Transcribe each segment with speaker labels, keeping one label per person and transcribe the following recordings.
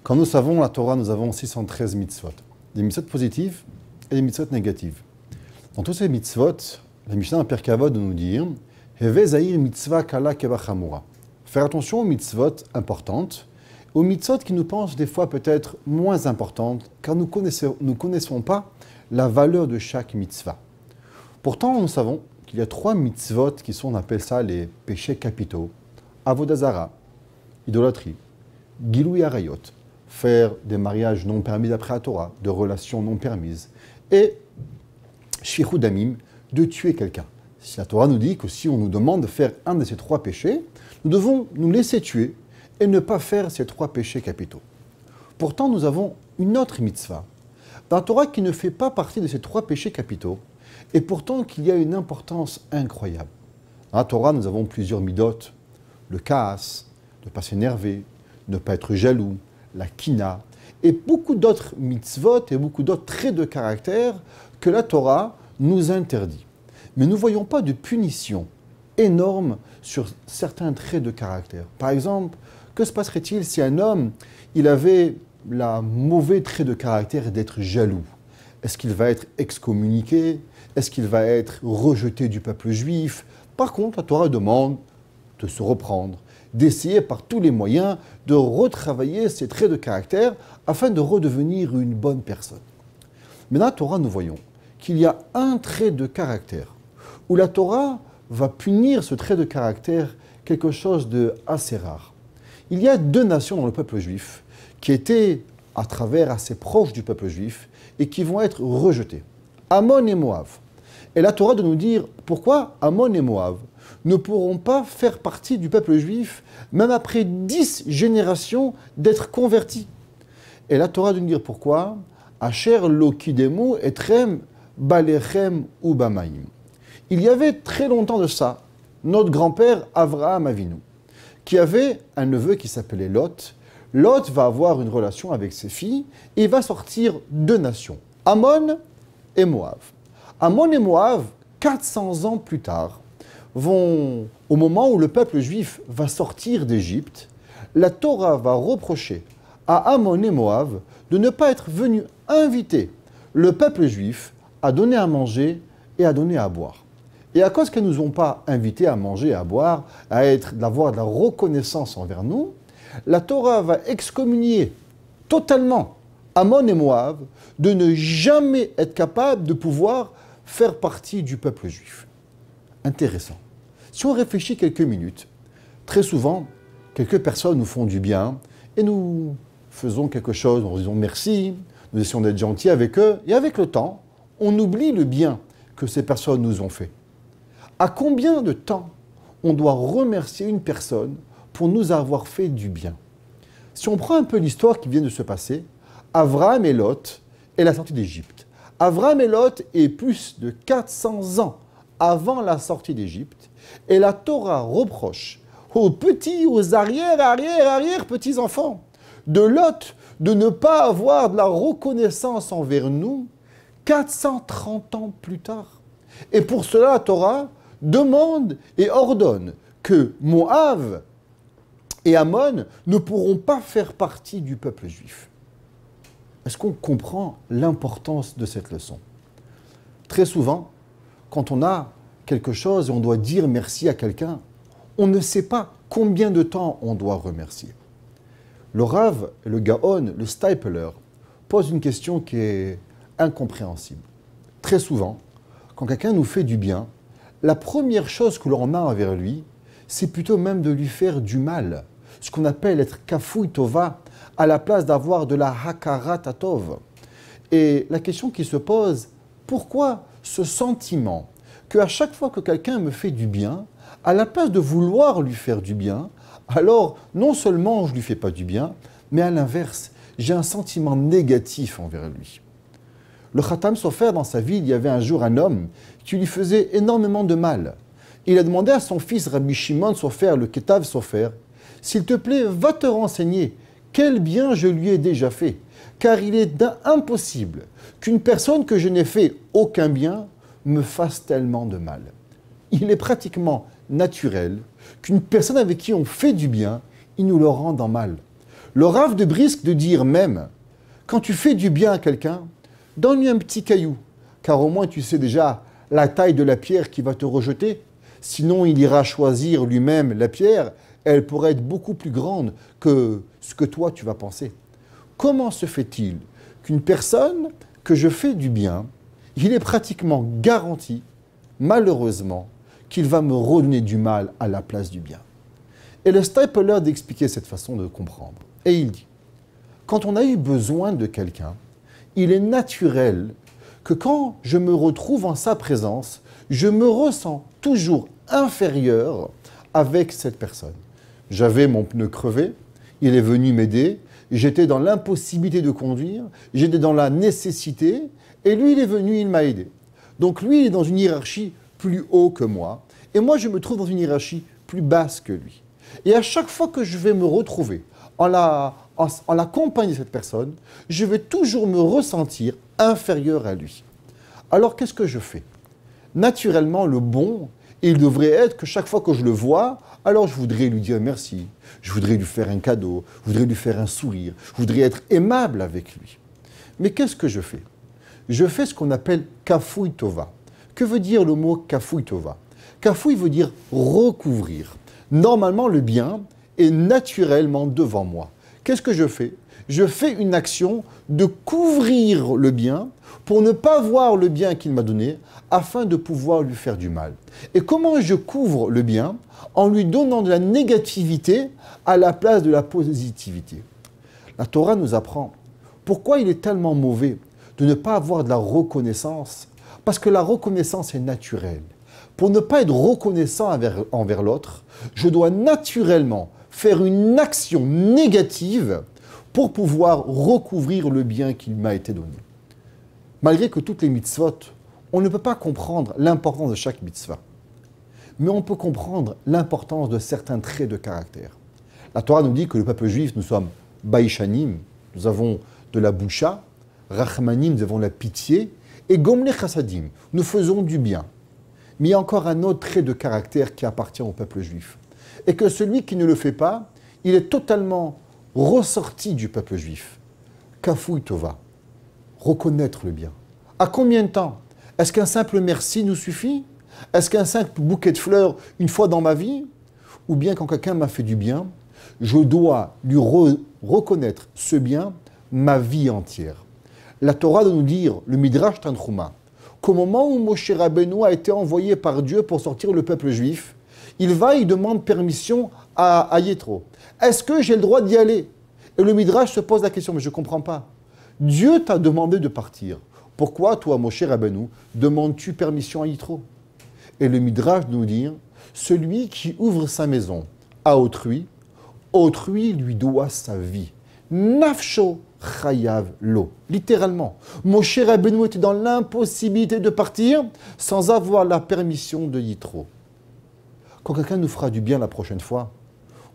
Speaker 1: Quand nous savons la Torah, nous avons 613 mitzvot. Des mitzvot positives et des mitzvot négatives. Dans tous ces mitzvot, la Mishnah en Pirkei Avot nous dit Heve zahir mitzvah kala kebachamura. Faire attention aux mitzvot importantes, aux mitzvot qui nous pensent des fois peut-être moins importantes, car nous ne connaissons pas la valeur de chaque mitzvah. Pourtant, nous savons qu'il y a 3 mitzvot qui sont, on appelle ça les péchés capitaux. Avodah Zara, idolâtrie, Gilui Arayot, faire des mariages non permis d'après la Torah, de relations non permises, et Shichud Damim, de tuer quelqu'un. Si la Torah nous dit que si on nous demande de faire un de ces 3 péchés, nous devons nous laisser tuer et ne pas faire ces 3 péchés capitaux. Pourtant, nous avons une autre mitzvah, dans la Torah qui ne fait pas partie de ces 3 péchés capitaux, et pourtant qu'il y a une importance incroyable. Dans la Torah, nous avons plusieurs midot, le kaas, ne pas s'énerver, ne pas être jaloux, la kina, et beaucoup d'autres mitzvot et beaucoup d'autres traits de caractère que la Torah nous interdit. Mais nous ne voyons pas de punition énorme sur certains traits de caractère. Par exemple, que se passerait-il si un homme, il avait le mauvais trait de caractère d'être jaloux? Est-ce qu'il va être excommuniqué? Est-ce qu'il va être rejeté du peuple juif? Par contre, la Torah demande de se reprendre, d'essayer par tous les moyens de retravailler ses traits de caractère afin de redevenir une bonne personne. Mais dans la Torah, nous voyons qu'il y a un trait de caractère où la Torah va punir ce trait de caractère quelque chose de assez rare. Il y a 2 nations dans le peuple juif qui étaient à travers assez proches du peuple juif et qui vont être rejetées. Ammon et Moab. Et la Torah de nous dire pourquoi Ammon et Moab ne pourront pas faire partie du peuple juif, même après 10 générations d'être convertis. Et la Torah de nous dire pourquoi Asher lo kidemu etrem balechem ou bamaim. Il y avait très longtemps de ça, notre grand-père Avraham Avinu, qui avait un neveu qui s'appelait Lot. Lot va avoir une relation avec ses filles et va sortir 2 nations, Ammon et Moab. Ammon et Moab, 400 ans plus tard, vont, au moment où le peuple juif va sortir d'Égypte, la Torah va reprocher à Ammon et Moab de ne pas être venus inviter le peuple juif à donner à manger et à donner à boire. Et à cause qu'elles ne nous ont pas invités à manger et à boire, d'avoir de la reconnaissance envers nous, la Torah va excommunier totalement Ammon et Moab de ne jamais être capable de pouvoir faire partie du peuple juif. Intéressant. Si on réfléchit quelques minutes, très souvent, quelques personnes nous font du bien et nous faisons quelque chose, nous disons merci, nous essayons d'être gentils avec eux, et avec le temps, on oublie le bien que ces personnes nous ont fait. À combien de temps on doit remercier une personne pour nous avoir fait du bien? Si on prend un peu l'histoire qui vient de se passer, Avraham et Lot et la sortie d'Égypte. Avraham et Lot est plus de 400 ans avant la sortie d'Égypte, et la Torah reproche aux petits, aux arrière-petits-enfants de Lot de ne pas avoir de la reconnaissance envers nous 430 ans plus tard. Et pour cela, la Torah demande et ordonne que Moab et Ammon ne pourront pas faire partie du peuple juif. Est-ce qu'on comprend l'importance de cette leçon? Très souvent, quand on a quelque chose et on doit dire merci à quelqu'un, on ne sait pas combien de temps on doit remercier. Le Rav, le Gaon, le Stipler pose une question qui est incompréhensible. Très souvent, quand quelqu'un nous fait du bien, la première chose que l'on a envers lui, c'est plutôt même de lui faire du mal. Ce qu'on appelle être kafoui tova, à la place d'avoir de la hakarat tov. Et la question qui se pose, pourquoi ce sentiment qu'à chaque fois que quelqu'un me fait du bien, à la place de vouloir lui faire du bien, alors non seulement je ne lui fais pas du bien, mais à l'inverse, j'ai un sentiment négatif envers lui. Le Khatam Sofer, dans sa vie, il y avait un jour un homme qui lui faisait énormément de mal. Il a demandé à son fils Rabbi Shimon Sofer, le Ketav Sofer, « S'il te plaît, va te renseigner, quel bien je lui ai déjà fait, car il est impossible qu'une personne que je n'ai fait aucun bien me fasse tellement de mal. Il est pratiquement naturel qu'une personne avec qui on fait du bien, il nous le rend en mal. Le Rav de Brisk de dire même, quand tu fais du bien à quelqu'un, donne-lui un petit caillou, car au moins tu sais déjà la taille de la pierre qui va te rejeter. Sinon, il ira choisir lui-même la pierre, elle pourrait être beaucoup plus grande que ce que toi tu vas penser. Comment se fait-il qu'une personne que je fais du bien, il est pratiquement garanti, malheureusement, qu'il va me redonner du mal à la place du bien? Et le Steipler a l'air d'expliquer cette façon de comprendre. Et il dit, quand on a eu besoin de quelqu'un, il est naturel que quand je me retrouve en sa présence, je me ressens toujours inférieur avec cette personne. J'avais mon pneu crevé, il est venu m'aider, j'étais dans l'impossibilité de conduire, j'étais dans la nécessité, et lui, il est venu, il m'a aidé. Donc lui, il est dans une hiérarchie plus haut que moi, et moi, je me trouve dans une hiérarchie plus basse que lui. Et à chaque fois que je vais me retrouver en la compagnie de cette personne, je vais toujours me ressentir inférieur à lui. Alors, qu'est-ce que je fais? Naturellement, le bon, il devrait être que chaque fois que je le vois, alors je voudrais lui dire merci, je voudrais lui faire un cadeau, je voudrais lui faire un sourire, je voudrais être aimable avec lui. Mais qu'est-ce que je fais? Je fais ce qu'on appelle kafouï tova. Que veut dire le mot kafouï tova? Kafouï veut dire recouvrir. Normalement, le bien est naturellement devant moi. Qu'est-ce que je fais? Je fais une action de couvrir le bien pour ne pas voir le bien qu'il m'a donné, afin de pouvoir lui faire du mal. Et comment je couvre le bien? En lui donnant de la négativité à la place de la positivité. La Torah nous apprend pourquoi il est tellement mauvais de ne pas avoir de la reconnaissance, parce que la reconnaissance est naturelle. Pour ne pas être reconnaissant envers l'autre, je dois naturellement faire une action négative pour pouvoir recouvrir le bien qui m'a été donné. Malgré que toutes les mitzvot, on ne peut pas comprendre l'importance de chaque mitzvah, mais on peut comprendre l'importance de certains traits de caractère. La Torah nous dit que le peuple juif, nous sommes baïchanim, nous avons de la boucha, rachmanim, nous avons la pitié, et gomle chassadim, nous faisons du bien. Mais il y a encore un autre trait de caractère qui appartient au peuple juif. Et que celui qui ne le fait pas, il est totalement ressorti du peuple juif. Kafouï tova, reconnaître le bien. À combien de temps? Est-ce qu'un simple merci nous suffit? Est-ce qu'un simple bouquet de fleurs une fois dans ma vie? Ou bien quand quelqu'un m'a fait du bien, je dois lui reconnaître ce bien ma vie entière. La Torah doit nous dire, le Midrash Tanchuma, qu'au moment où Moshe Rabbeinu a été envoyé par Dieu pour sortir le peuple juif, il demande permission à Yétro. Est-ce que j'ai le droit d'y aller? Et le Midrash se pose la question, mais je ne comprends pas. Dieu t'a demandé de partir. Pourquoi, toi, Moshe Rabbeinu, demandes-tu permission à Yétro? Et le Midrash nous dit, celui qui ouvre sa maison à autrui, autrui lui doit sa vie. Nafsho chayav lo. Littéralement, Moshe Rabbeinu était dans l'impossibilité de partir sans avoir la permission de Yitro. Quand quelqu'un nous fera du bien la prochaine fois,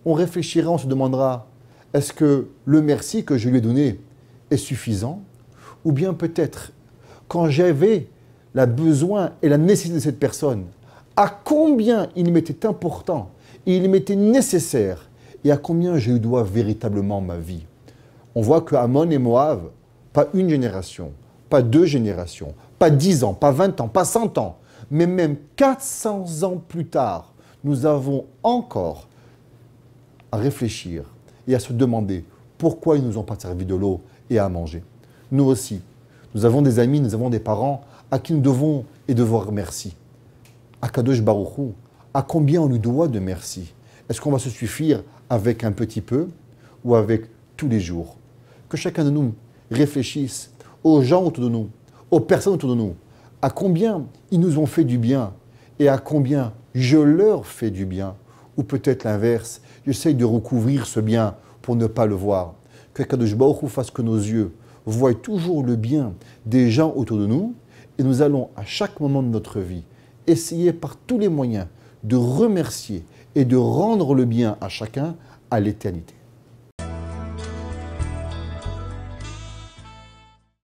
Speaker 1: on réfléchira, on se demandera, est-ce que le merci que je lui ai donné est suffisant? Ou bien peut-être, quand j'avais le besoin et la nécessité de cette personne, à combien il m'était important, il m'était nécessaire, et à combien je lui dois véritablement ma vie. On voit que Ammon et Moab, pas une génération, pas 2 générations, pas 10 ans, pas 20 ans, pas 100 ans, mais même 400 ans plus tard, nous avons encore à réfléchir et à se demander pourquoi ils ne nous ont pas servi de l'eau et à manger. Nous aussi, nous avons des amis, nous avons des parents à qui nous devons et devons remercier. À Kadosh Baruch Hu, à combien on lui doit de merci? Est-ce qu'on va se suffire avec un petit peu ou avec tous les jours? Que chacun de nous réfléchisse aux gens autour de nous, aux personnes autour de nous, à combien ils nous ont fait du bien et à combien je leur fais du bien. Ou peut-être l'inverse, j'essaye de recouvrir ce bien pour ne pas le voir. Que Kadosh Baruch Hu fasse que nos yeux voient toujours le bien des gens autour de nous et nous allons à chaque moment de notre vie essayer par tous les moyens de remercier et de rendre le bien à chacun à l'éternité.